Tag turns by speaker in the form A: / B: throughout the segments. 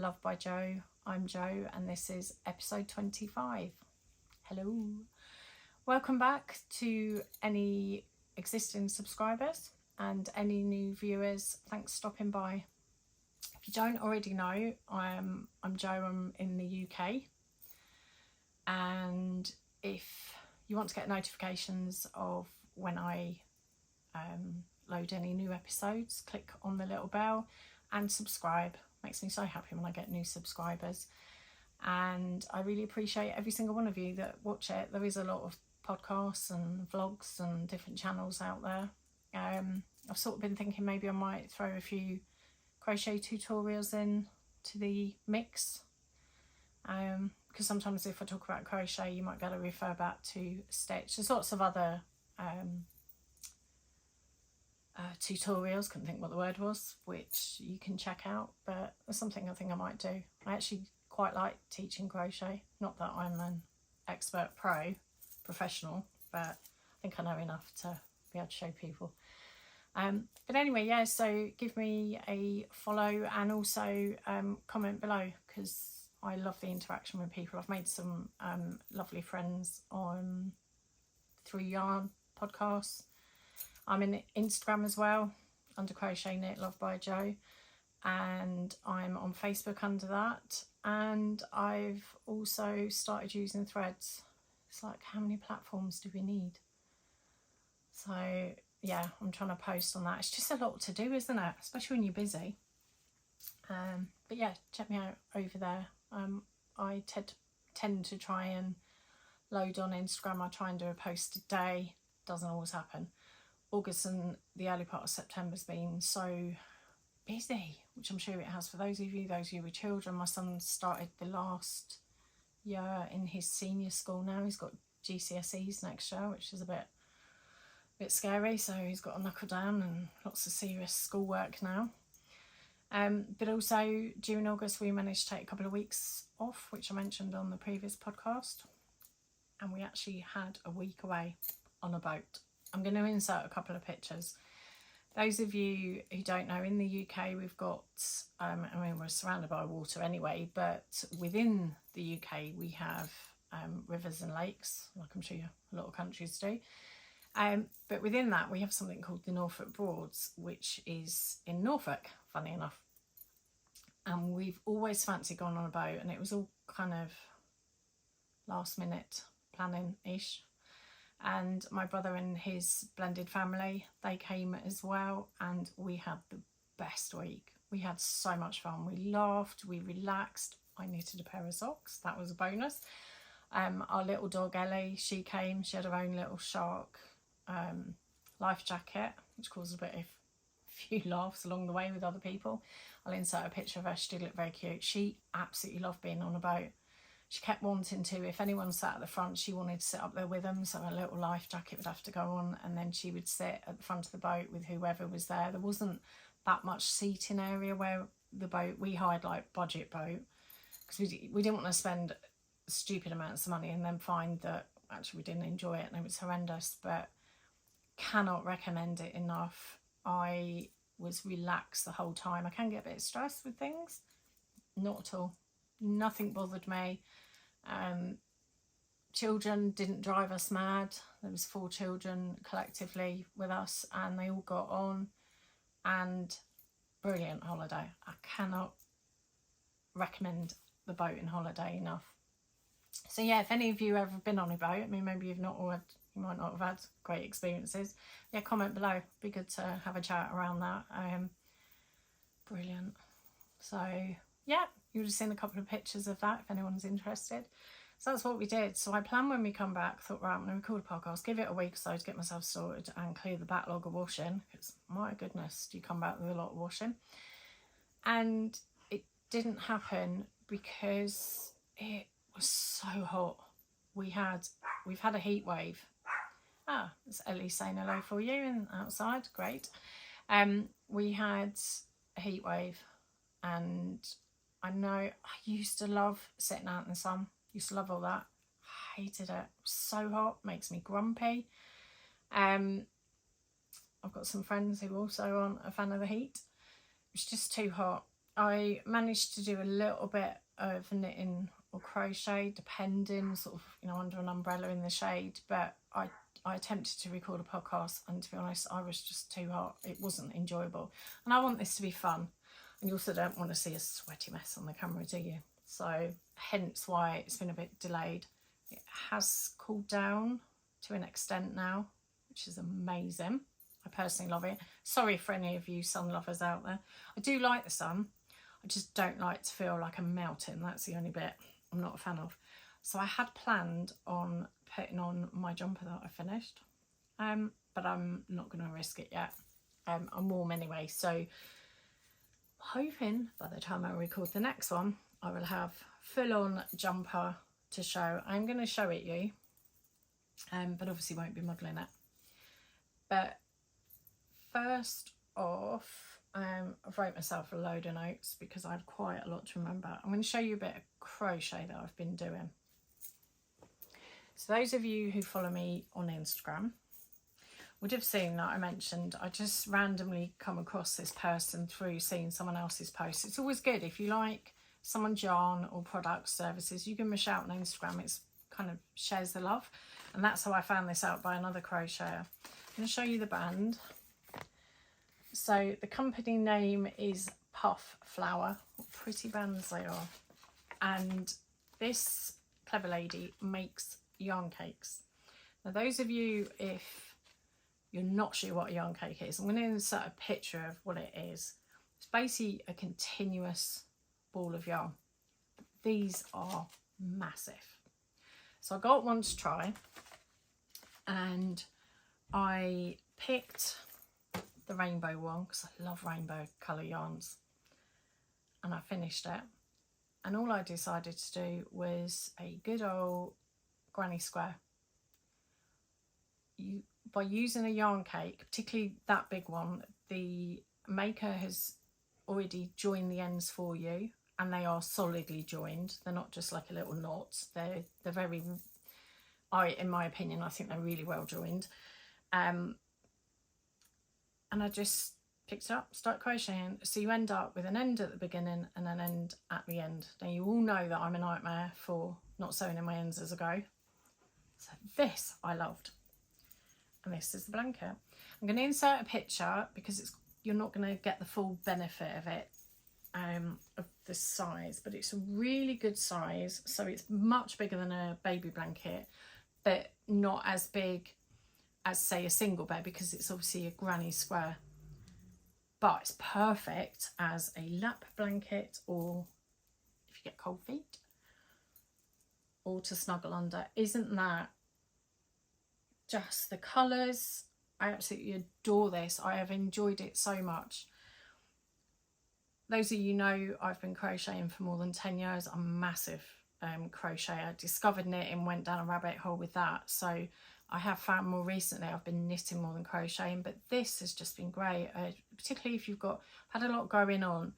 A: Love by Jo. I'm Jo and this is episode 25. Hello. Welcome back to any existing subscribers and any new viewers. Thanks for stopping by. If you don't already know, I'm Jo, I'm in the UK. And if you want to get notifications of when I load any new episodes, click on the little bell and subscribe. Makes me so happy when I get new subscribers, and I really appreciate every single one of you that watch it. There is a lot of podcasts and vlogs and different channels out there. I've sort of been thinking maybe I might throw a few crochet tutorials in to the mix, because sometimes if I talk about crochet you might be able to refer back to stitch. There's lots of other tutorials, couldn't think what the word was, which you can check out, but there's something I think I might do. I actually quite like teaching crochet, not that I'm an expert professional, but I think I know enough to be able to show people. But anyway, yeah, so give me a follow and also comment below, because I love the interaction with people. I've made some lovely friends on through yarn podcasts. I'm in Instagram as well under Crochetknitlovebyjo Jo, and I'm on Facebook under that, and I've also started using Threads. It's like, how many platforms do we need? So yeah, I'm trying to post on that. It's just a lot to do, isn't it? Especially when you're busy. But yeah, check me out over there. I tend to try and load on Instagram. I try and do a post a day. Doesn't always happen. August and the early part of September's been so busy, which I'm sure it has for those of you with children. My son started the last year in his senior school now. He's got GCSEs next year, which is a bit scary, so he's got to knuckle down and lots of serious schoolwork now. But also during August we managed to take a couple of weeks off, which I mentioned on the previous podcast, and we actually had a week away on a boat. I'm going to insert a couple of pictures. Those of you who don't know, in the UK we've got, I mean, we're surrounded by water anyway, but within the UK we have rivers and lakes, like I'm sure a lot of countries do. But within that we have something called the Norfolk Broads, which is in Norfolk, funny enough. And we've always fancied going on a boat, and it was all kind of last minute planning-ish. And my brother and his blended family, they came as well, and we had the best week. We had so much fun. We laughed, we relaxed. I knitted a pair of socks, that was a bonus. Our little dog Ellie, she came, she had her own little shark life jacket, which caused a few laughs along the way with other people. I'll insert a picture of her. She did look very cute. She absolutely loved being on a boat. She kept wanting to, if anyone sat at the front, she wanted to sit up there with them, so a little life jacket would have to go on, and then she would sit at the front of the boat with whoever was there. There wasn't that much seating area where the boat, we hired like budget boat, because we didn't want to spend stupid amounts of money and then find that actually we didn't enjoy it and it was horrendous. But cannot recommend it enough. I was relaxed the whole time. I can get a bit stressed with things, not at all. Nothing bothered me. Children didn't drive us mad. There was 4 children collectively with us, and they all got on, and brilliant holiday. I cannot recommend the boat and holiday enough. So yeah, if any of you have ever been on a boat, I mean, maybe you've not, or you might not have had great experiences, yeah, comment below. Be good to have a chat around that. Brilliant. So yeah, you would have seen a couple of pictures of that if anyone's interested. So that's what we did. So I planned when we come back, thought, right, I'm going to record a podcast, give it a week or so to get myself sorted and clear the backlog of washing, because my goodness, do you come back with a lot of washing? And it didn't happen because it was so hot. We've had a heat wave. Ah, it's Ellie saying hello for you and outside, great. We had a heat wave, and I know I used to love sitting out in the sun, used to love all that. I hated it. So hot, makes me grumpy. I've got some friends who also aren't a fan of the heat. It's just too hot. I managed to do a little bit of knitting or crochet, depending, sort of, you know, under an umbrella in the shade, but I attempted to record a podcast, and to be honest, I was just too hot. It wasn't enjoyable, and I want this to be fun, and you also don't want to see a sweaty mess on the camera, do you? So hence why it's been a bit delayed. It has cooled down to an extent now, which is amazing. I personally love it. Sorry for any of you sun lovers out there. I do like the sun, I just don't like to feel like I'm melting. That's the only bit I'm not a fan of. So I had planned on putting on my jumper that I finished, but I'm not going to risk it yet. I'm warm anyway, so hoping by the time I record the next one, I will have full-on jumper to show. I'm going to show it you, but obviously won't be modelling it. But first off, I've wrote myself a load of notes because I had quite a lot to remember. I'm going to show you a bit of crochet that I've been doing. So those of you who follow me on Instagram would have seen that I mentioned I just randomly come across this person through seeing someone else's post. It's always good if you like someone's yarn or product services, you give them a shout on Instagram. It's kind of shares the love, and that's how I found this out, by another crocheter. I'm going to show you the band. So the company name is Puffflower. What pretty bands they are. And this clever lady makes yarn cakes. Now those of you, if you're not sure what a yarn cake is, I'm going to insert a picture of what it is. It's basically a continuous ball of yarn. These are massive. So I got one to try, and I picked the rainbow one because I love rainbow colour yarns, and I finished it, and all I decided to do was a good old granny square. By using a yarn cake, particularly that big one, the maker has already joined the ends for you, and they are solidly joined. They're not just like a little knot. They're very, in my opinion, I think they're really well joined. And I just picked it up, start crocheting. So you end up with an end at the beginning and an end at the end. Now you all know that I'm a nightmare for not sewing in my ends as I go. So this I loved. And this is the blanket. I'm going to insert a picture because you're not going to get the full benefit of it, of the size, but it's a really good size. So it's much bigger than a baby blanket, but not as big as, say, a single bed, because it's obviously a granny square. But it's perfect as a lap blanket, or if you get cold feet, or to snuggle under. Isn't that just the colours? I absolutely adore this. I have enjoyed it so much. Those of you know I've been crocheting for more than 10 years. I'm a massive crocheter. I discovered knitting, went down a rabbit hole with that. So I have found more recently I've been knitting more than crocheting, but this has just been great, particularly if you've had a lot going on,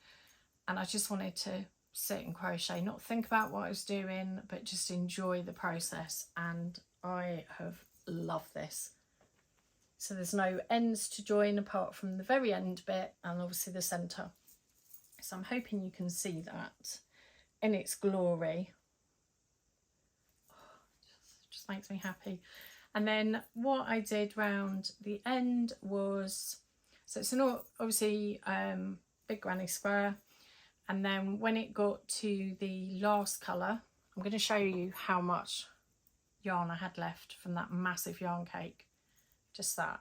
A: and I just wanted to sit and crochet, not think about what I was doing, but just enjoy the process, and I have loved this. So there's no ends to join apart from the very end bit and obviously the centre. So I'm hoping you can see that in its glory. Oh, it just makes me happy. And then what I did round the end was, so it's an obviously big granny square, and then when it got to the last colour, I'm going to show you how much yarn I had left from that massive yarn cake. Just that.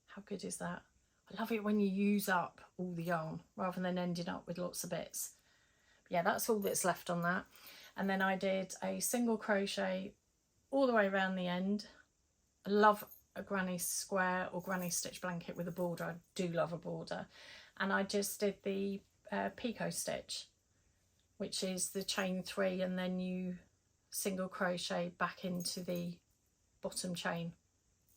A: How good is that? I love it when you use up all the yarn rather than ending up with lots of bits. But yeah, that's all that's left on that. And then I did a single crochet all the way around the end. I love a granny square or granny stitch blanket with a border. I do love a border. And I just did the picot stitch, which is the chain 3, and then you single crochet back into the bottom chain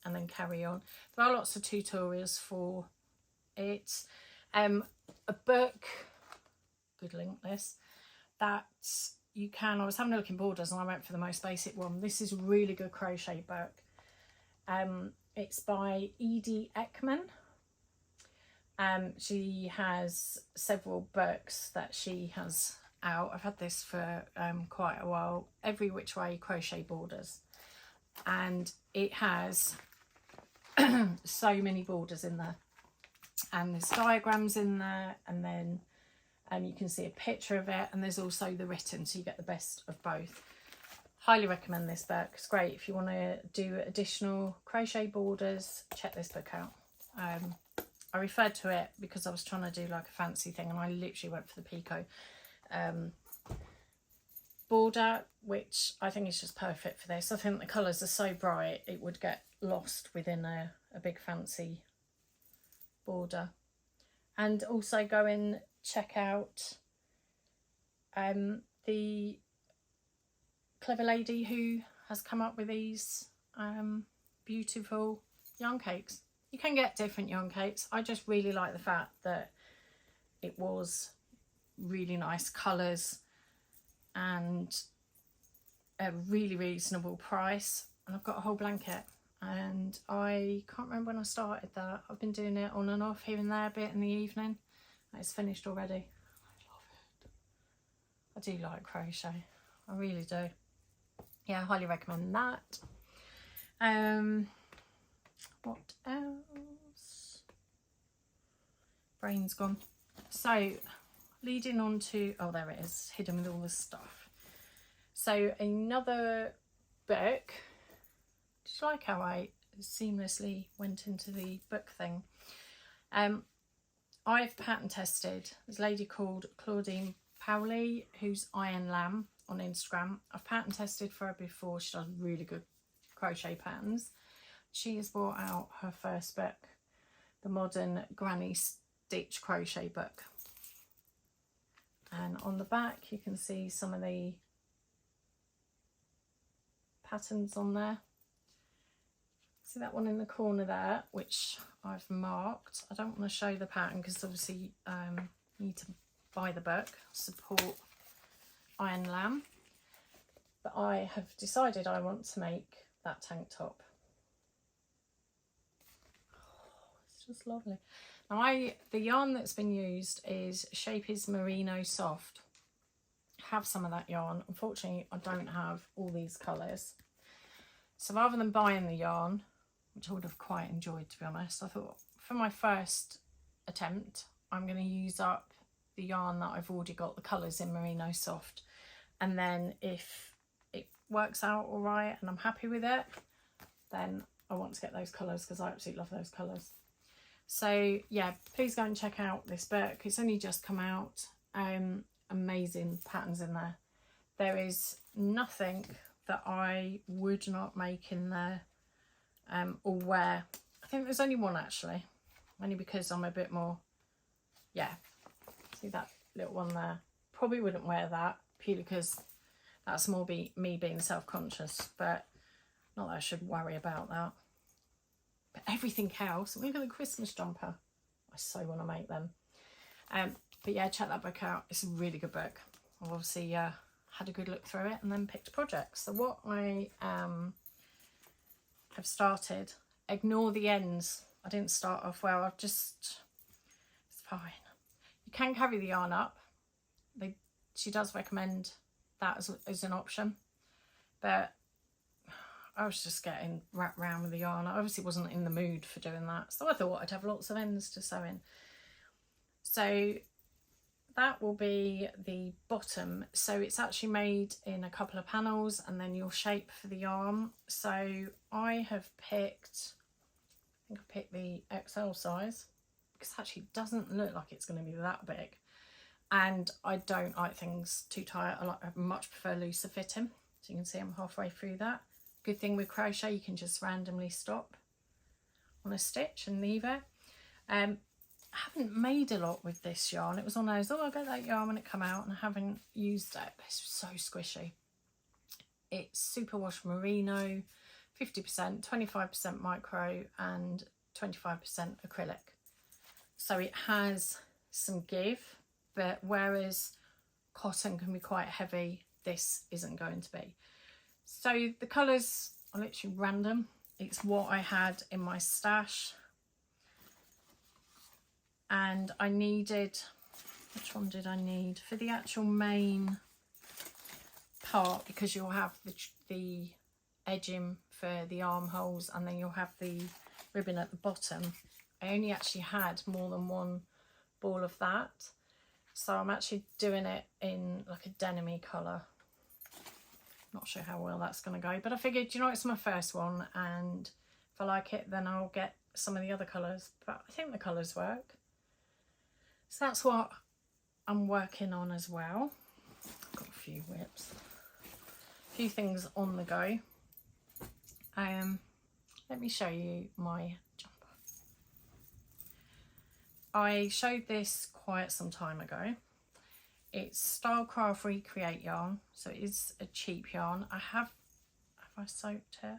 A: and then carry on. There are lots of tutorials for it. A book, good link this, that you can, I was having a look in borders and I went for the most basic one. This is a really good crochet book. It's by Edie Ekman, She has several books that she has out. I've had this for quite a while. Every Which Way Crochet Borders, and it has so many borders in there, and there's diagrams in there, and then you can see a picture of it, and there's also the written, so you get the best of both. Highly recommend this book. It's great if you want to do additional crochet borders. Check this book out. I referred to it because I was trying to do like a fancy thing, and I literally went for the Pico border, which I think is just perfect for this. I think the colours are so bright it would get lost within a big fancy border. And also go and check out the clever lady who has come up with these beautiful yarn cakes. You can get different yarn cakes. I just really like the fact that it was really nice colours and a really reasonable price. And I've got a whole blanket, and I can't remember when I started that. I've been doing it on and off here and there a bit in the evening. It's finished already. I love it. I do like crochet. I really do. Yeah, I highly recommend that. What else? Brain's gone. So leading on to, oh, there it is, hidden with all the stuff. So another book. Did you like how I seamlessly went into the book thing? I've pattern tested this lady called Claudine Powley, who's Ironlamb on Instagram. I've pattern tested for her before. She does really good crochet patterns. She has brought out her first book, the Modern Granny Stitch Crochet Book. And on the back you can see some of the patterns on there. See that one in the corner there, which I've marked. I don't want to show the pattern because obviously you need to buy the book, support Ironlamb. But I have decided I want to make that tank top. Oh, it's just lovely. Now the yarn that's been used is Shape's Merino Soft. I have some of that yarn. Unfortunately, I don't have all these colours. So rather than buying the yarn, which I would have quite enjoyed to be honest, I thought for my first attempt, I'm going to use up the yarn that I've already got the colours in Merino Soft. And then if it works out all right and I'm happy with it, then I want to get those colours because I absolutely love those colours. So yeah, please go and check out this book. It's only just come out. Amazing patterns in there. There is nothing that I would not make in there or wear. I think there's only one actually, only because I'm a bit more, yeah, see that little one there, probably wouldn't wear that purely because that's more me being self-conscious, but not that I should worry about that. But everything else, look at the Christmas jumper, I so want to make them. But yeah, check that book out. It's a really good book. I've obviously had a good look through it and then picked projects. So what I have started, ignore the ends. I didn't start off well. I've just, it's fine. You can carry the yarn up. She does recommend that as an option, but I was just getting wrapped around with the yarn. I obviously wasn't in the mood for doing that, so I thought I'd have lots of ends to sew in. So that will be the bottom. So it's actually made in a couple of panels and then your shape for the yarn. So I have picked, I think I picked the XL size because it actually doesn't look like it's going to be that big. And I don't like things too tight. I much prefer looser fitting. So you can see I'm halfway through that. Good thing with crochet, you can just randomly stop on a stitch and leave it. I haven't made a lot with this yarn. It was on those, oh, I'll get that yarn when it come out, and I haven't used it. But it's so squishy. It's Superwash Merino, 50%, 25% micro and 25% acrylic. So it has some give, but whereas cotton can be quite heavy, this isn't going to be. So the colours are literally random. It's what I had in my stash. and I needed, which one did I need? For the actual main part, because you'll have the edging for the armholes and then you'll have the ribbon at the bottom. I only actually had more than one ball of that, so I'm actually doing it in like a denim-y colour. Not sure how well that's going to go, but I figured, you know, it's my first one, and if I like it then I'll get some of the other colours, but I think the colours work. So that's what I'm working on as well. Got a few whips, a few things on the go. Let me show you my jumper. I showed this quite some time ago. It's Stylecraft Recreate yarn, so it is a cheap yarn. Have I soaked it?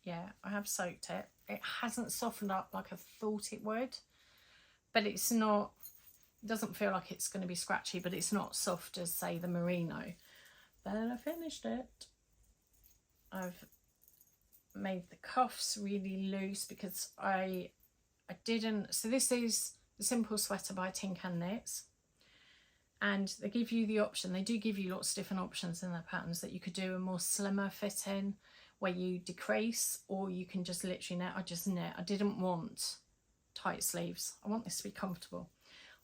A: Yeah, I have soaked it. It hasn't softened up like I thought it would, but it's not, it doesn't feel like it's going to be scratchy, but it's not soft as, say, the merino. But I finished it. I've made the cuffs really loose because I didn't, so this is the Simple Sweater by TinCan Knits, and they give you the option, they do give you lots of different options in their patterns, that you could do a more slimmer fitting where you decrease, or you can just literally knit. I just knit. I didn't want tight sleeves. I want this to be comfortable.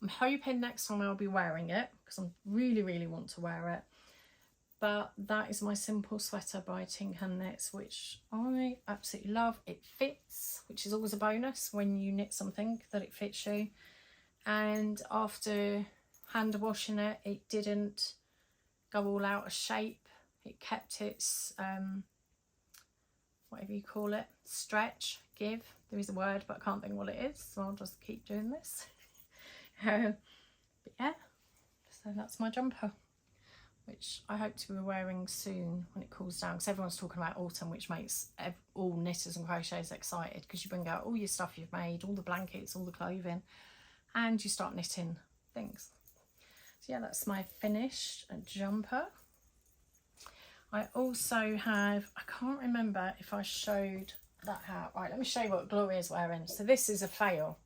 A: I'm hoping next time I'll be wearing it, because I really want to wear it. But that is my Simple Sweater by TinCan Knits, which I absolutely love. It fits, which is always a bonus when you knit something, that it fits you. And after hand washing it, it didn't go all out of shape. It kept its, whatever you call it, stretch, give. There is a word, but I can't think what it is, so I'll just keep doing this. But yeah, so that's my jumper, which I hope to be wearing soon when it cools down, because everyone's talking about autumn, which makes all knitters and crocheters excited, because you bring out all your stuff you've made, all the blankets, all the clothing, and you start knitting things. So yeah, that's my finished jumper. I also have, I can't remember if I showed that hat. Right, let me show you what Gloria's wearing. So this is a fail.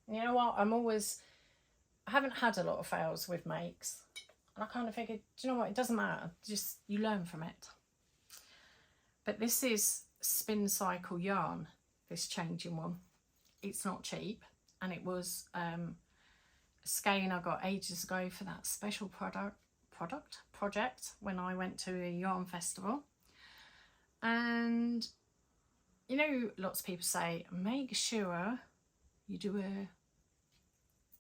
A: And you know what, I haven't had a lot of fails with makes. And I kind of figured, do you know what, it doesn't matter, just you learn from it. But this is Spin Cycle yarn, this changing one. It's not cheap, and it was a skein I got ages ago for that special project when I went to a yarn festival. And you know, lots of people say, make sure you do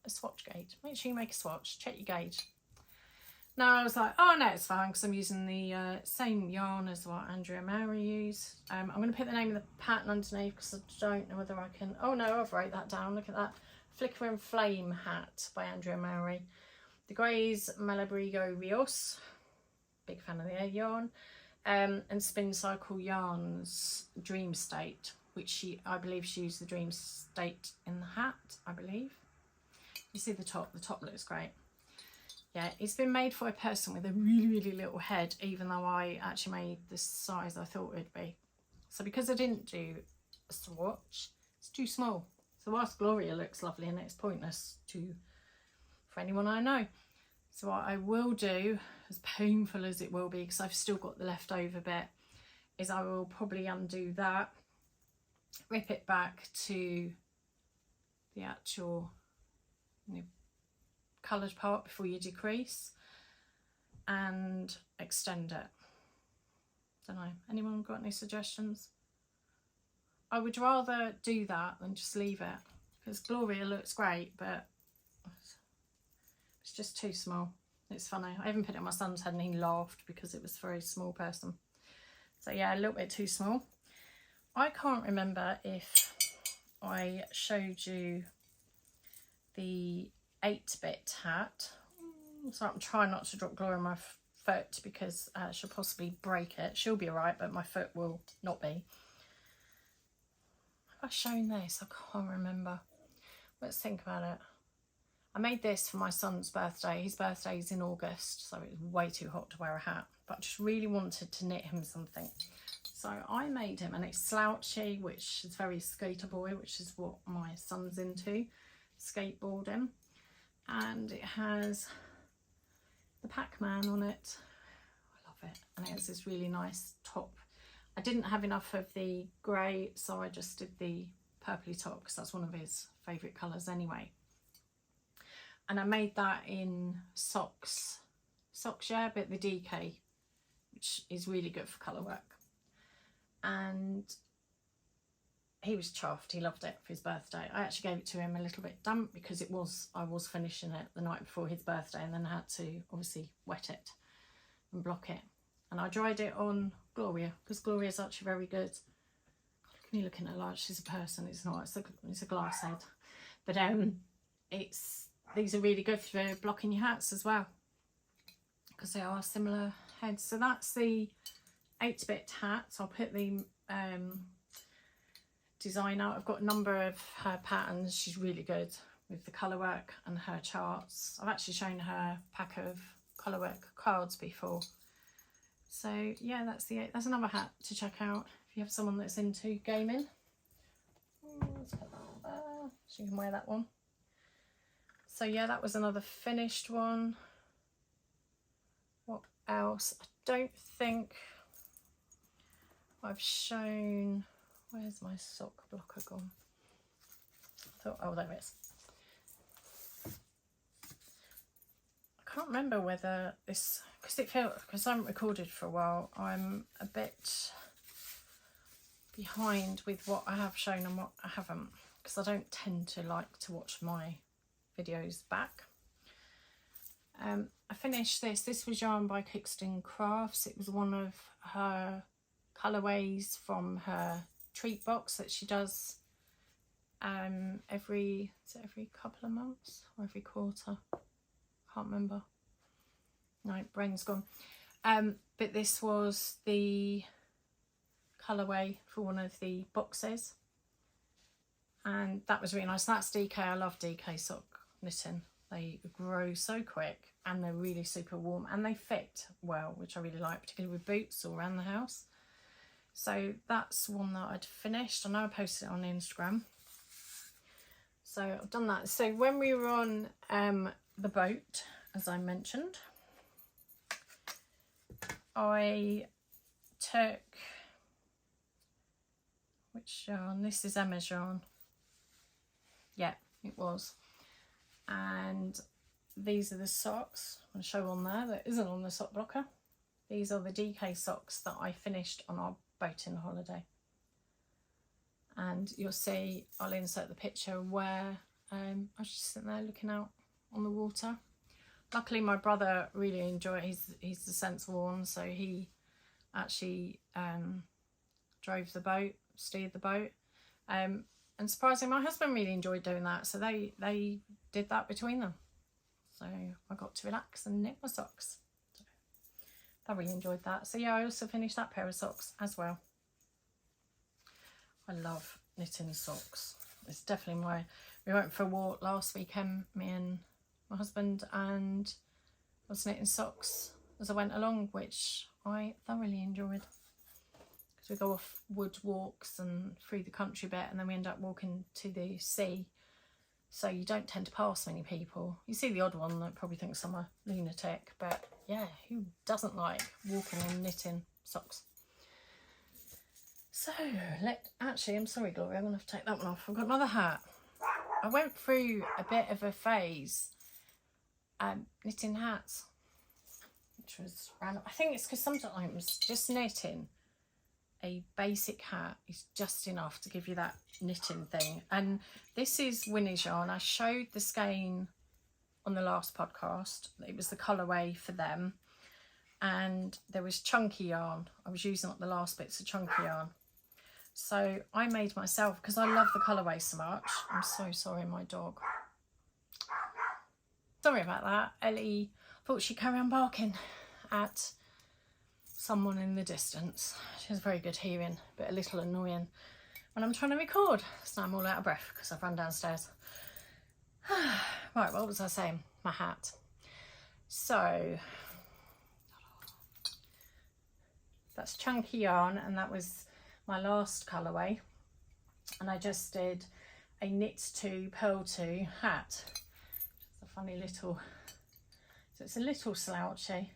A: a swatch gauge. Make sure you make a swatch, check your gauge. No, I was like, oh no, it's fine, because I'm using the same yarn as what Andrea Mary used. I'm going to put the name of the pattern underneath, because I don't know whether I can. Oh no, I've wrote that down. Look at that. Flicker and Flame Hat by Andrea Mary. The Greys Malabrigo Rios. Big fan of the yarn. And Spin Cycle Yarns Dream State, which I believe she used the Dream State in the hat, I believe. You see the top looks great. Yeah, it's been made for a person with a really little head, even though I actually made the size I thought it'd be. So because I didn't do a swatch, it's too small. So whilst Gloria looks lovely, and it's pointless for anyone I know. So what I will do, as painful as it will be, because I've still got the leftover bit, is I will probably undo that, rip it back to the actual, you know, coloured part before you decrease, and extend it. Don't know, anyone got any suggestions? I would rather do that than just leave it, because Gloria looks great, but it's just too small. It's funny, I even put it on my son's head and he laughed because it was for a small person. So yeah, a little bit too small. I can't remember if I showed you the 8-bit hat. So I'm trying not to drop Gloria on my foot, because she'll possibly break it. She'll be alright, but my foot will not be. Have I shown this? I can't remember. Let's think about it. I made this for my son's birthday. His birthday is in August, so it was way too hot to wear a hat, but I just really wanted to knit him something. So I made him, and it's slouchy, which is very skater boy, which is what my son's into. skateboarding, and it has the Pac-Man on it. I love it, and it has this really nice top. I didn't have enough of the grey, so I just did the purpley top because that's one of his favourite colours anyway. And I made that in socks, yeah, but the DK, which is really good for colour work. And he was chuffed, he loved it for his birthday. I actually gave it to him a little bit damp because I was finishing it the night before his birthday, and then I had to obviously wet it and block it. And I dried it on Gloria because Gloria is actually very good. God, look at me looking at her like she's a person. It's not, it's a glass head. But these are really good for blocking your hats as well because they are similar heads. So that's the 8-bit hat. So I'll put the design out. I've got a number of her patterns. She's really good with the colour work and her charts. I've actually shown her a pack of colour work cards before. So yeah, that's another hat to check out if you have someone that's into gaming. Let's put that there so you can wear that one. So yeah, that was another finished one. What else? I don't think I've shown. Where's my sock blocker gone? I thought, oh, there it is. I can't remember whether this, because I haven't recorded for a while, I'm a bit behind with what I have shown and what I haven't, because I don't tend to like to watch my videos back. I finished this was yarn by Cookston Crafts. It was one of her colourways from her treat box that she does every couple of months or every quarter. Can't remember. No, brain's gone. But this was the colourway for one of the boxes, and that was really nice. That's DK. I love DK sock knitting. They grow so quick and they're really super warm and they fit well, which I really like, particularly with boots all around the house. So that's one that I'd finished. I know I posted it on Instagram. So I've done that. So when we were on the boat, as I mentioned, I took, which yarn? This is Emma's yarn. Yeah, it was. And these are the socks. I'll show on there that isn't on the sock blocker. These are the DK socks that I finished on our boating holiday. And you'll see, I'll insert the picture where I was just sitting there looking out on the water. Luckily my brother really enjoyed it. He's the sensible one, so he actually drove the boat, steered the boat. And surprisingly my husband really enjoyed doing that, so they did that between them. So I got to relax and knit my socks. So I really enjoyed that. So yeah, I also finished that pair of socks as well. I love knitting socks. It's definitely we went for a walk last weekend, me and my husband, and I was knitting socks as I went along, which I thoroughly enjoyed. Because we go off wood walks and through the country bit, and then we end up walking to the sea. So you don't tend to pass many people. You see the odd one that probably thinks I'm a lunatic, but yeah, who doesn't like walking and knitting socks? So actually, I'm sorry, Gloria, I'm gonna have to take that one off. I've got another hat. I went through a bit of a phase knitting hats, which was random. I think it's because sometimes just knitting a basic hat is just enough to give you that knitting thing. And this is Winnie's yarn. I showed the skein on the last podcast. It was the colourway for them, and there was chunky yarn. I was using up the last bits of chunky yarn, so I made myself, because I love the colourway so much. I'm so sorry, my dog. Sorry about that. Ellie thought she'd carry on barking at someone in the distance. She has very good hearing, but a little annoying when I'm trying to record. So I'm all out of breath because I've run downstairs. Right, what was I saying? My hat. So that's chunky yarn, and that was my last colourway. And I just did a knit to purl to hat. It's a funny little, so it's a little slouchy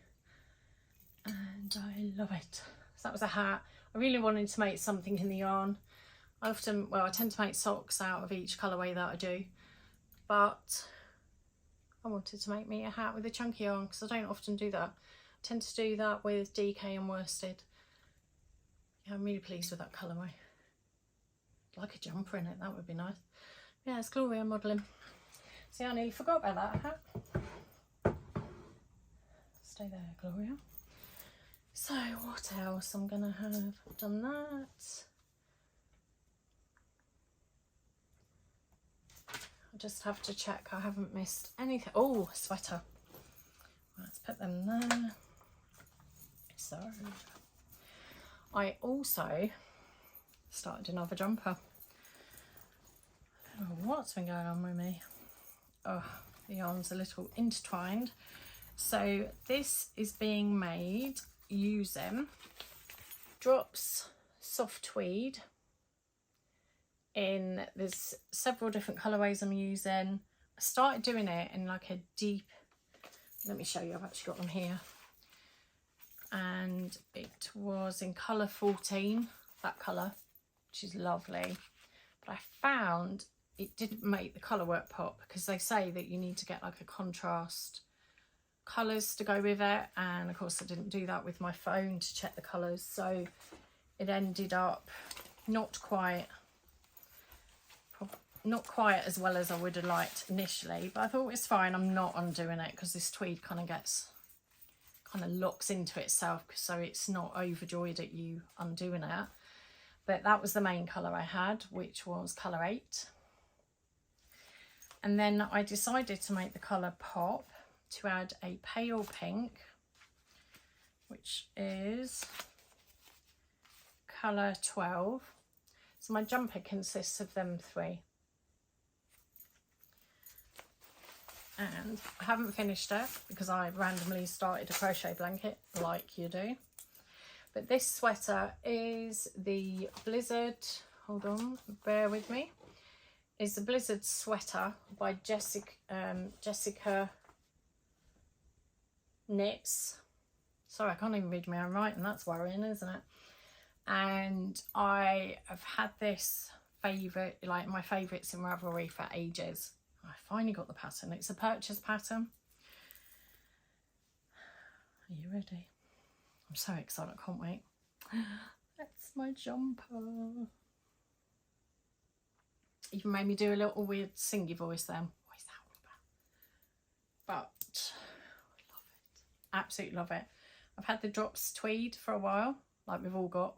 A: and I love it. So that was a hat. I really wanted to make something in the yarn. I often, well, I tend to make socks out of each colourway that I do, but I wanted to make me a hat with a chunky yarn because I don't often do that. I tend to do that with DK and worsted. Yeah, I'm really pleased with that colourway. Like a jumper in it, that would be nice. Yeah, it's Gloria modelling. See, I nearly forgot about that hat. Stay there, Gloria. So what else I'm gonna have? I've done that. I just have to check I haven't missed anything. Oh, sweater. Let's put them there. So I also started another jumper. I don't know what's been going on with me. Oh, the yarn's a little intertwined. So this is being made using Drops Soft Tweed. There's several different colourways I'm using. I started doing it in like a deep, let me show you, I've actually got them here. And it was in colour 14, that colour, which is lovely. But I found it didn't make the colour work pop because they say that you need to get like a contrast colours to go with it. And of course I didn't do that with my phone to check the colours. So it ended up not quite as well as I would have liked initially. But I thought it's fine, I'm not undoing it because this tweed kind of locks into itself, so it's not overjoyed at you undoing it. But that was the main colour I had, which was colour 8. And then I decided to make the colour pop to add a pale pink, which is colour 12. So my jumper consists of them 3. And I haven't finished it because I randomly started a crochet blanket like you do. But this sweater is the Blizzard, hold on, bear with me, is the Blizzard sweater by Jessicamknits. Sorry, I can't even read my own writing, that's worrying, isn't it? And I have had this favourite, like my favourites in Ravelry for ages. I finally got the pattern. It's a purchase pattern. Are you ready? I'm so excited, I can't wait. That's my jumper. Even made me do a little weird singy voice then. What is that all about? But I love it. Absolutely love it. I've had the Drops Tweed for a while, like we've all got.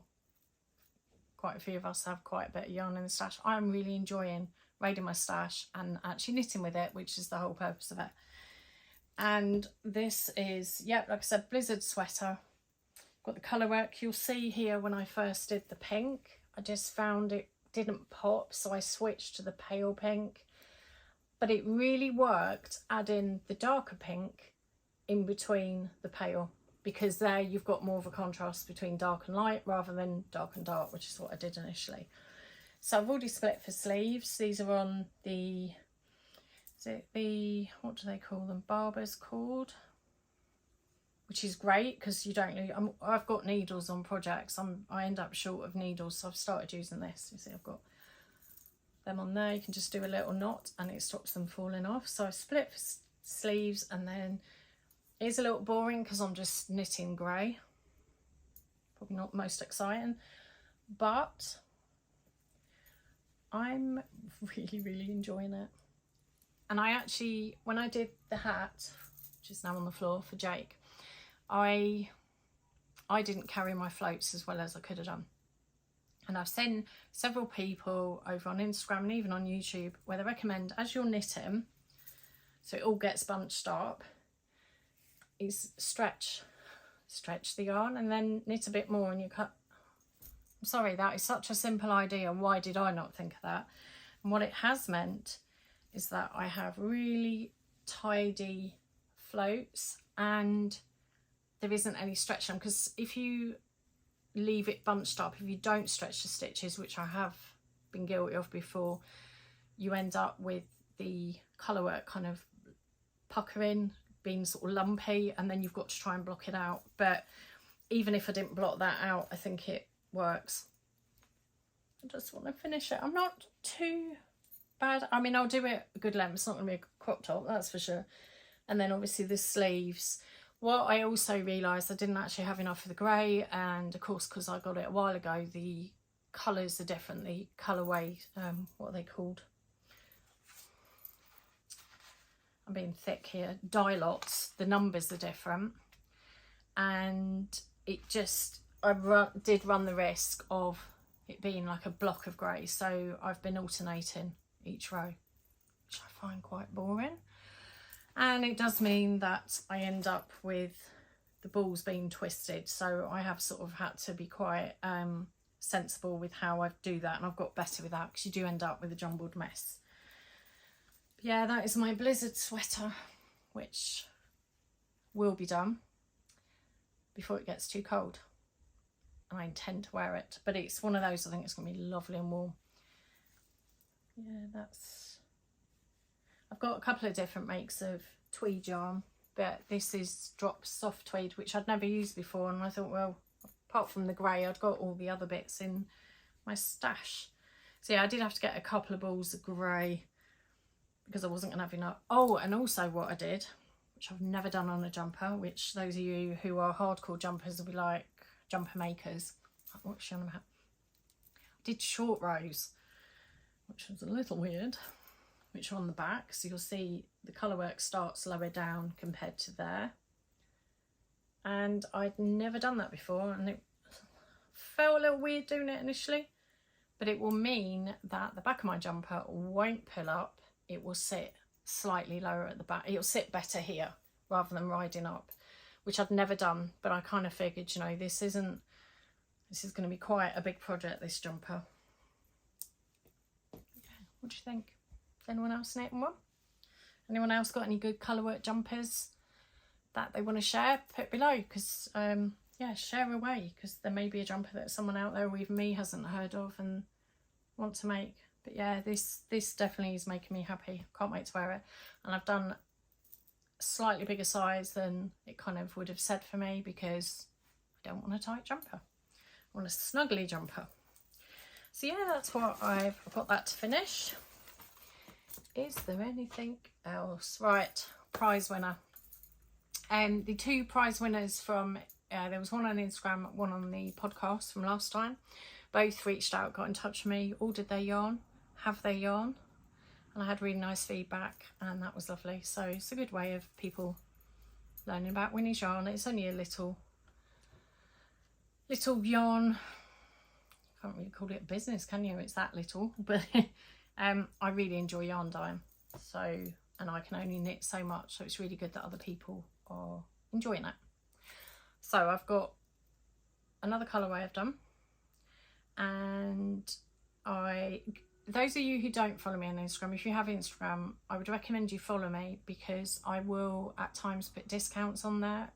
A: Quite a few of us have quite a bit of yarn in the stash. I'm really enjoying raiding my stash and actually knitting with it, which is the whole purpose of it. And this is, yeah, like I said, Blizzard sweater. Got the colour work. You'll see here when I first did the pink, I just found it didn't pop, so I switched to the pale pink. But it really worked adding the darker pink in between the pale, because there you've got more of a contrast between dark and light rather than dark and dark, which is what I did initially. So I've already split for sleeves. These are on the, is it the, what do they call them, barber's cord, which is great because you don't need, I've got needles on projects. I end up short of needles, so I've started using this. You see I've got them on there. You can just do a little knot and it stops them falling off. So I split for sleeves, and then it is a little boring because I'm just knitting grey. Probably not most exciting, but I'm really enjoying it. And I actually, when I did the hat, which is now on the floor for Jake, I didn't carry my floats as well as I could have done. And I've seen several people over on Instagram and even on YouTube where they recommend, as you're knitting, so it all gets bunched up, is stretch the yarn and then knit a bit more and you cut. I'm sorry, that is such a simple idea. Why did I not think of that? And what it has meant is that I have really tidy floats and there isn't any stretch on, because if you leave it bunched up, if you don't stretch the stitches, which I have been guilty of before, you end up with the colour work kind of puckering, being sort of lumpy, and then you've got to try and block it out. But even if I didn't block that out, I think it works. I just want to finish it. I'm not too bad. I mean, I'll do it a good length. It's not going to be a crop top, that's for sure. And then obviously the sleeves. What I also realised, I didn't actually have enough of the grey, and of course because I got it a while ago, the colours are different. The colourway, what are they called? I'm being thick here. Dye lots, the numbers are different, and it just, did run the risk of it being like a block of grey. So I've been alternating each row, which I find quite boring. And it does mean that I end up with the balls being twisted. So I have sort of had to be quite sensible with how I do that. And I've got better with that, because you do end up with a jumbled mess. But yeah, that is my blizzard sweater, which will be done before it gets too cold. And I intend to wear it. But it's one of those, I think it's going to be lovely and warm. Yeah, that's... I've got a couple of different makes of tweed yarn, but this is drop soft tweed, which I'd never used before, and I thought, well, apart from the grey, I'd got all the other bits in my stash. So yeah, I did have to get a couple of balls of grey because I wasn't going to have enough. Oh, and also what I did, which I've never done on a jumper, which those of you who are hardcore jumpers will be like jumper makers. What's she on about? I did short rows, which was a little weird, which are on the back, so you'll see the colour work starts lower down compared to there. And I'd never done that before, and it felt a little weird doing it initially, but it will mean that the back of my jumper won't pull up. It will sit slightly lower at the back. It'll sit better here rather than riding up, which I'd never done, but I kind of figured, you know, this is going to be quite a big project, this jumper. What do you think? Anyone else knitting one? Anyone else got any good colourwork jumpers that they want to share? Put below, because yeah, share away, because there may be a jumper that someone out there, or even me, hasn't heard of and want to make. But yeah, this definitely is making me happy. Can't wait to wear it. And I've done a slightly bigger size than it kind of would have said for me, because I don't want a tight jumper. I want a snuggly jumper. So yeah, that's what I've got that to finish. Is there anything else? Right, prize winner. The two prize winners from, there was one on Instagram, one on the podcast from last time. Both reached out, got in touch with me, ordered their yarn, have their yarn. And I had really nice feedback, and that was lovely. So it's a good way of people learning about Winnie's yarn. It's only a little yarn. Can't really call it a business, can you? It's that little, but I really enjoy yarn dyeing, so, and I can only knit so much, so it's really good that other people are enjoying it. So I've got another colourway I've done, and those of you who don't follow me on Instagram, if you have Instagram, I would recommend you follow me, because I will at times put discounts on there.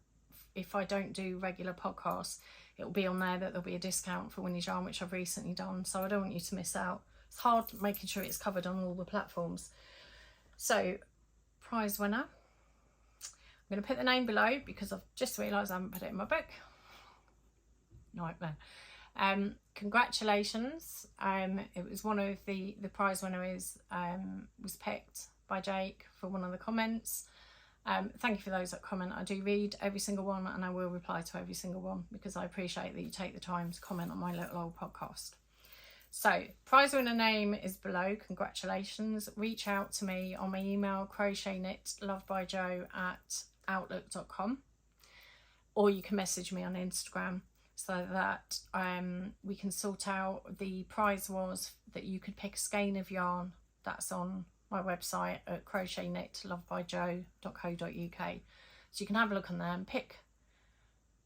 A: If I don't do regular podcasts, it will be on there that there'll be a discount for Winnie's yarn, which I've recently done, so I don't want you to miss out. It's hard making sure it's covered on all the platforms. So, prize winner. I'm going to put the name below, because I've just realised I haven't put it in my book. Nightmare. Congratulations. It was one of the prize winners was picked by Jake for one of the comments. Thank you for those that comment. I do read every single one, and I will reply to every single one, because I appreciate that you take the time to comment on my little old podcast. So, prize winner name is below. Congratulations. Reach out to me on my email, crochetknitlovebyjo@outlook.com, or you can message me on Instagram, so that we can sort out. The prize was that you could pick a skein of yarn. That's on my website at crochetknitlovebyjo.co.uk. So you can have a look on there and pick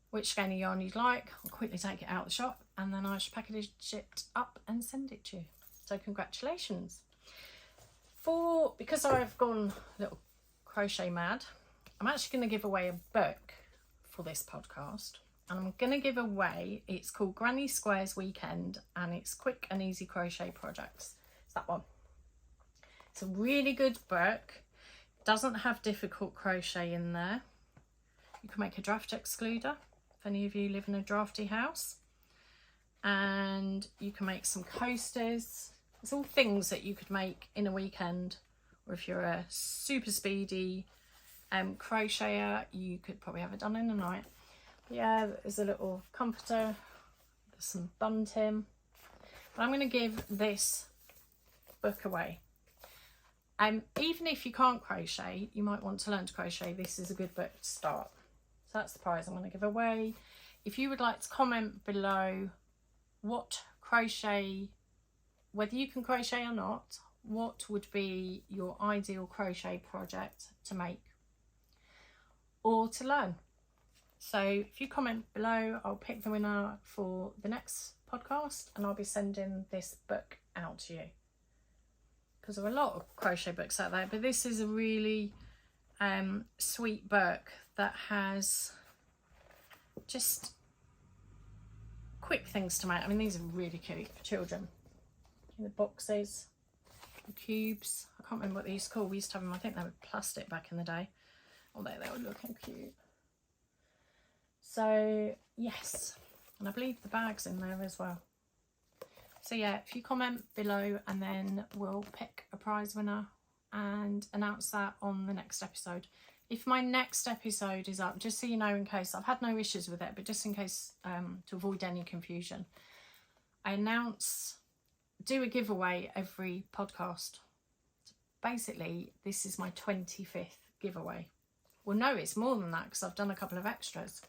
A: which skein of yarn you'd like. I'll quickly take it out of the shop, and then I should package it up and send it to you. So congratulations. Because I've gone a little crochet mad, I'm actually going to give away a book for this podcast, and I'm going to give away, it's called Granny Squares Weekend, and it's quick and easy crochet projects. It's that one. It's a really good book. It doesn't have difficult crochet in there. You can make a draft excluder if any of you live in a drafty house. And you can make some coasters. It's all things that you could make in a weekend, or if you're a super speedy crocheter, you could probably have it done in a night. But yeah, there's a little comforter, there's some bunting. But I'm going to give this book away. Even if you can't crochet, you might want to learn to crochet, this is a good book to start. So that's the prize I'm going to give away. If you would like to comment below what crochet, whether you can crochet or not, what would be your ideal crochet project to make or to learn. So if you comment below, I'll pick the winner for the next podcast, and I'll be sending this book out to you, because there are a lot of crochet books out there, but this is a really sweet book that has just quick things to make. I mean, these are really cute for children. The boxes, the cubes, I can't remember what they used to call. We used to have them, I think they were plastic back in the day. Although they were looking cute. So yes, and I believe the bag's in there as well. So yeah, if you comment below, and then we'll pick a prize winner and announce that on the next episode. If my next episode is up, just so you know, in case, I've had no issues with it, but just in case, to avoid any confusion, I do a giveaway every podcast. So basically, this is my 25th giveaway. Well, no, it's more than that, because I've done a couple of extras.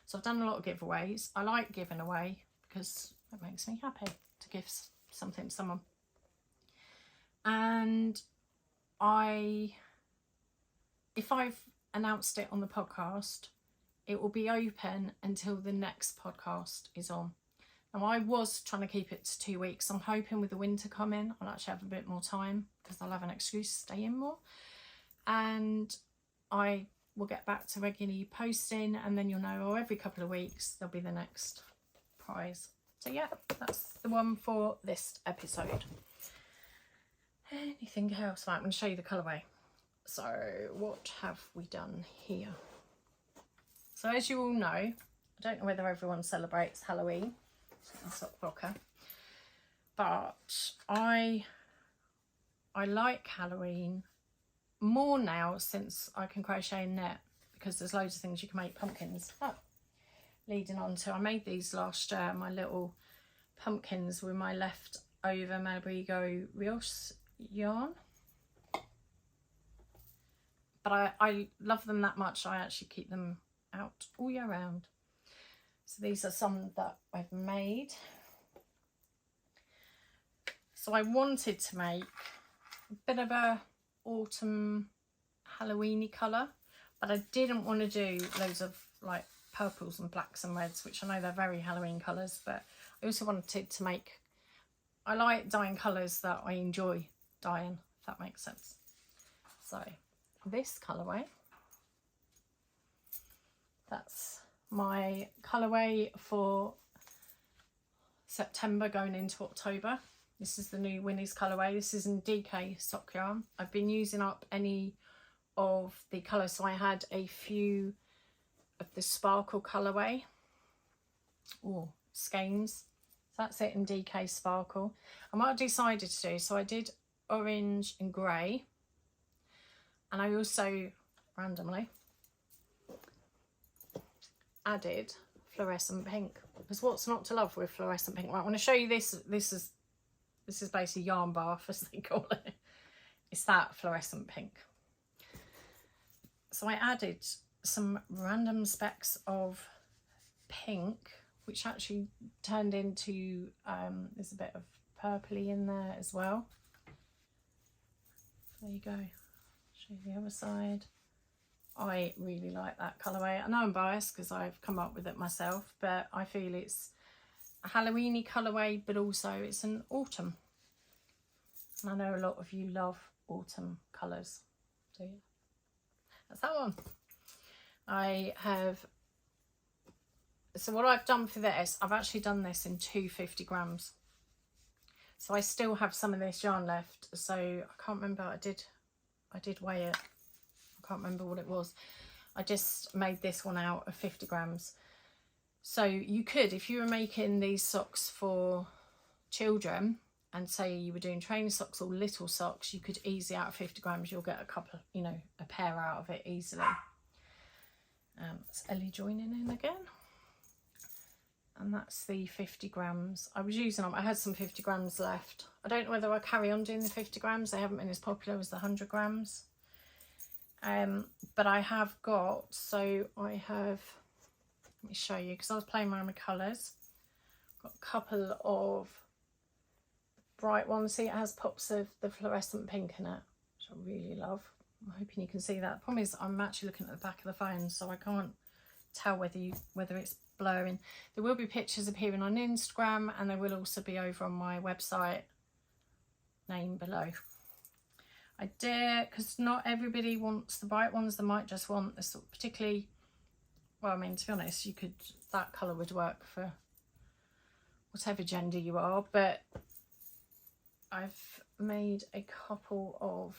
A: So I've done a lot of giveaways. I like giving away because it makes me happy to give something to someone. And if I've announced it on the podcast, it will be open until the next podcast is on. Now, I was trying to keep it to 2 weeks. I'm hoping with the winter coming, I'll actually have a bit more time, because I'll have an excuse to stay in more. And I will get back to regularly posting, and then you'll know, or every couple of weeks there'll be the next prize. So yeah, that's the one for this episode. Anything else? Right, I'm going to show you the colourway. So what have we done here? So as you all know, I don't know whether everyone celebrates Halloween. Sock blocker, but I like Halloween more now since I can crochet and knit, because there's loads of things you can make pumpkins. Leading on to, I made these last year, my little pumpkins with my leftover Malabrigo Rios yarn, but I love them that much I actually keep them out all year round. So these are some that I've made. So I wanted to make a bit of a autumn Halloween-y colour, but I didn't want to do loads of like purples and blacks and reds, which I know they're very Halloween colours, but I also wanted to make, I like dyeing colours that I enjoy dyeing, if that makes sense. So this colourway, that's my colourway for September going into October. This is the new Winnie's colourway. This is in DK sock yarn. I've been using up any of the colours, so I had a few of the sparkle colourway, or skeins. So that's it in DK sparkle. And what I decided to do, so I did orange and grey, and I also randomly added fluorescent pink, because what's not to love with fluorescent pink? Right, I want to show you this. This is basically yarn bath, as they call it. It's that fluorescent pink. So I added some random specks of pink, which actually turned into there's a bit of purpley in there as well. There you go. Show you the other side. I really like that colourway. I know I'm biased because I've come up with it myself, but I feel it's a Halloween-y colourway, but also it's an autumn. And I know a lot of you love autumn colours, do you? That's that one. So what I've done for this, I've actually done this in 250 grams. So I still have some of this yarn left. So I can't remember, I did weigh it. I can't remember what it was. I just made this one out of 50 grams. So you could, if you were making these socks for children, and say you were doing trainer socks or little socks, you could easily, out of 50 grams, you'll get a couple, you know, a pair out of it easily. It's Ellie joining in again. And that's the 50 grams. I was using them, I had some 50 grams left. I don't know whether I'll carry on doing the 50 grams. They haven't been as popular as the 100 grams. But I have got, so I have, let me show you, because I was playing around with colours. Got a couple of bright ones. See, it has pops of the fluorescent pink in it, which I really love. I'm hoping you can see that. The problem is I'm actually looking at the back of the phone, so I can't tell whether it's blurring. There will be pictures appearing on Instagram, and there will also be over on my website, name below. I dare, because not everybody wants the bright ones. They might just want this, particularly, well, I mean, to be honest, you could, that colour would work for whatever gender you are, but I've made a couple of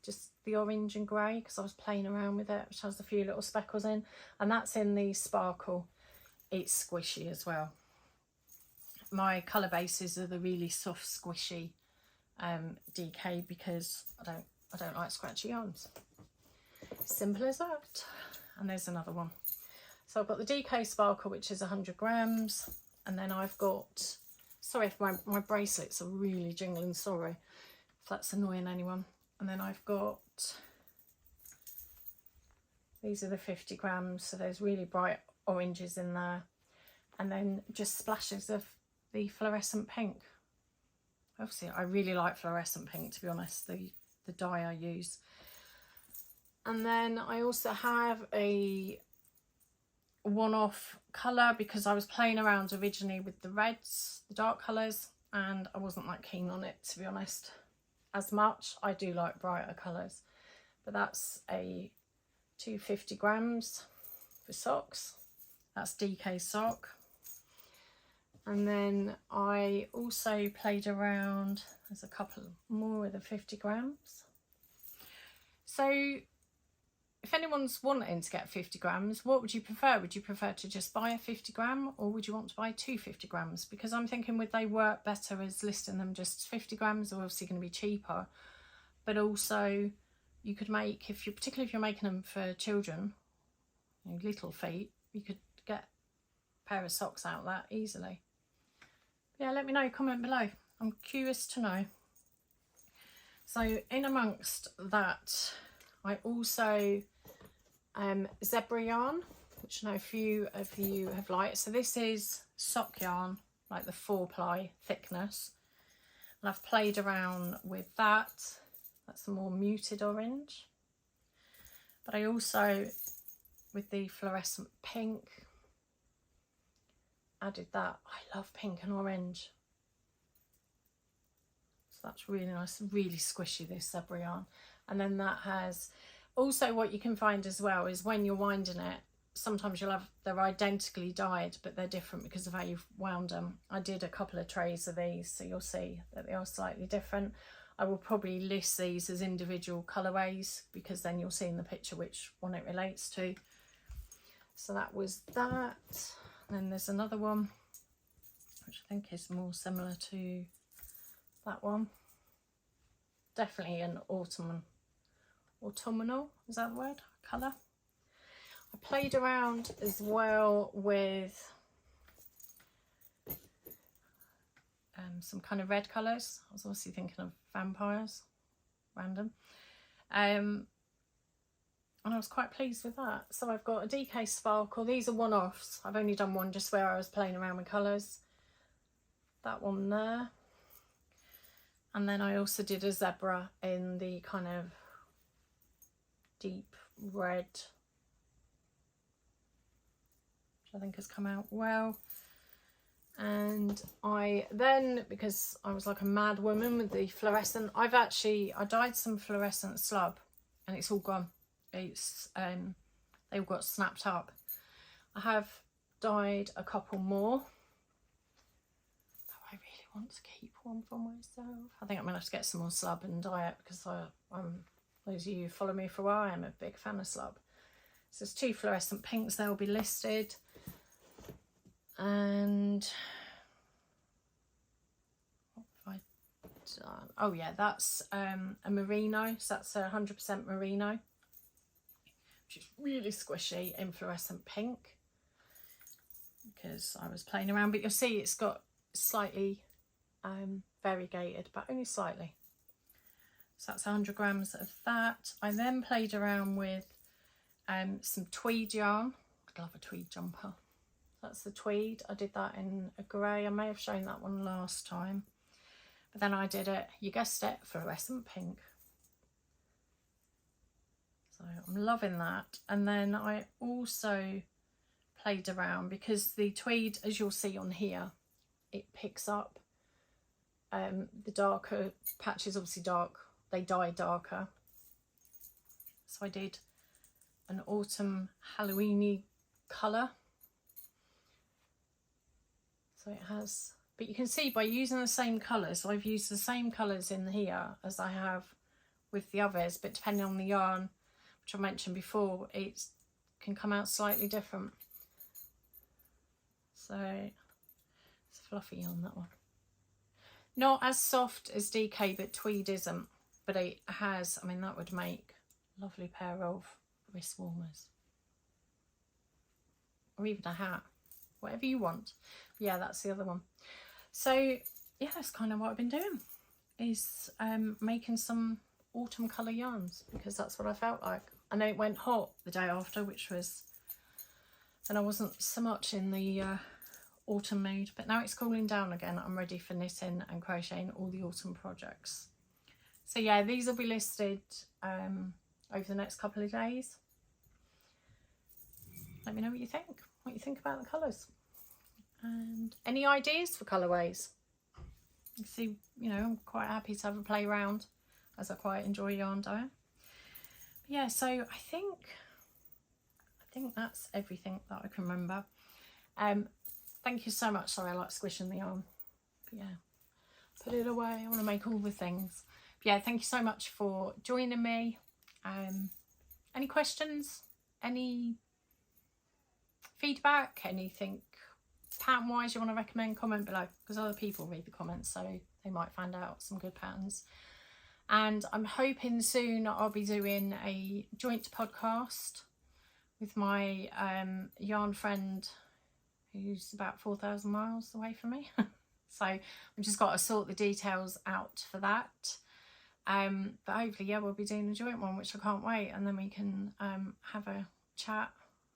A: just the orange and grey, because I was playing around with it, which has a few little speckles in, and that's in the sparkle. It's squishy as well. My colour bases are the really soft, squishy DK, because I don't like scratchy yarns. Simple as that. And there's another one. So I've got the DK Sparkle, which is 100 grams, and then I've got, sorry if my bracelets are really jingling, sorry if that's annoying anyone. And then I've got, these are the 50 grams, so there's really bright oranges in there, and then just splashes of the fluorescent pink. Obviously I really like fluorescent pink, to be honest, the dye I use. And then I also have a one-off colour, because I was playing around originally with the reds, the dark colours, and I wasn't that keen on it, to be honest, as much. I do like brighter colours, but that's a 250 grams for socks. That's DK sock. And then I also played around, there's a couple more of the 50 grams. So if anyone's wanting to get 50 grams, what would you prefer? Would you prefer to just buy a 50 gram, or would you want to buy 2 50 grams? Because I'm thinking, would they work better as listing them just 50 grams? Are obviously going to be cheaper, but also you could make, particularly if you're making them for children, you know, little feet, you could get a pair of socks out of that easily. Yeah, let me know, comment below. I'm curious to know. So in amongst that, I also zebra yarn, which I know a few of you have liked. So this is sock yarn, like the 4-ply thickness, and I've played around with that. That's a more muted orange, but I also, with the fluorescent pink, added that. I love pink and orange, so that's really nice, really squishy, this zebra yarn. And then that has also, what you can find as well is when you're winding it, sometimes you'll have, they're identically dyed, but they're different because of how you've wound them. I did a couple of trays of these, so you'll see that they are slightly different. I will probably list these as individual colourways, because then you'll see in the picture which one it relates to. So that was that. And then there's another one, which I think is more similar to that one. Definitely an autumnal, is that the word? Colour. I played around as well with some kind of red colours. I was obviously thinking of vampires, random. And I was quite pleased with that. So I've got a DK Sparkle. These are one-offs. I've only done one just where I was playing around with colours. That one there. And then I also did a zebra in the kind of deep red, which I think has come out well. And I then, because I was like a mad woman with the fluorescent, I dyed some fluorescent slub, and it's all gone. It's they all got snapped up. I have dyed a couple more. Oh, I really want to keep one for myself. I think I'm gonna have to get some more slub and dye it, because those of you who follow me for a while, I'm a big fan of slub. So there's 2 fluorescent pinks, they'll be listed. And what have I done? Oh yeah, that's a merino, so that's 100% merino, which is really squishy in fluorescent pink, because I was playing around, but you'll see it's got slightly variegated, but only slightly. So that's 100 grams of that. I then played around with some tweed yarn. I'd love a tweed jumper. That's the tweed. I did that in a grey. I may have shown that one last time. But then I did it, you guessed it, fluorescent pink. So I'm loving that. And then I also played around, because the tweed, as you'll see on here, it picks up the darker patches, obviously dark, they dye darker. So I did an autumn Halloweeny colour. So it has, but you can see by using the same colours, I've used the same colours in here as I have with the others, but depending on the yarn, which I mentioned before, it can come out slightly different. So it's a fluffy yarn, that one. Not as soft as DK, but tweed isn't. But it has, I mean, that would make a lovely pair of wrist warmers. Or even a hat, whatever you want. Yeah, that's the other one. So yeah, that's kind of what I've been doing, is making some autumn colour yarns, because that's what I felt like. I know it went hot the day after, which was, and I wasn't so much in the autumn mood, but now it's cooling down again. I'm ready for knitting and crocheting all the autumn projects. So yeah, these will be listed over the next couple of days. Let me know what you think about the colours. And any ideas for colourways? You see, you know, I'm quite happy to have a play around, as I quite enjoy yarn dyeing. Yeah, so I think that's everything that I can remember. Thank you so much. Sorry, I like squishing the yarn. But yeah, put it away. I want to make all the things. But yeah, thank you so much for joining me. Any questions? Any feedback? Anything pattern wise you want to recommend? Comment below, because other people read the comments, so they might find out some good patterns. And I'm hoping soon I'll be doing a joint podcast with my yarn friend, who's about 4,000 miles away from me. So I've just got to sort the details out for that. But hopefully, yeah, we'll be doing a joint one, which I can't wait. And then we can have a chat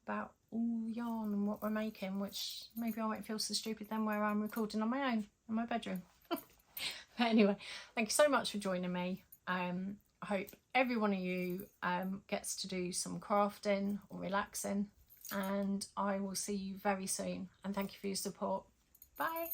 A: about all the yarn and what we're making, which maybe I won't feel so stupid then, where I'm recording on my own in my bedroom. But anyway, thank you so much for joining me. I hope every one of you gets to do some crafting or relaxing, and I will see you very soon. And thank you for your support. Bye.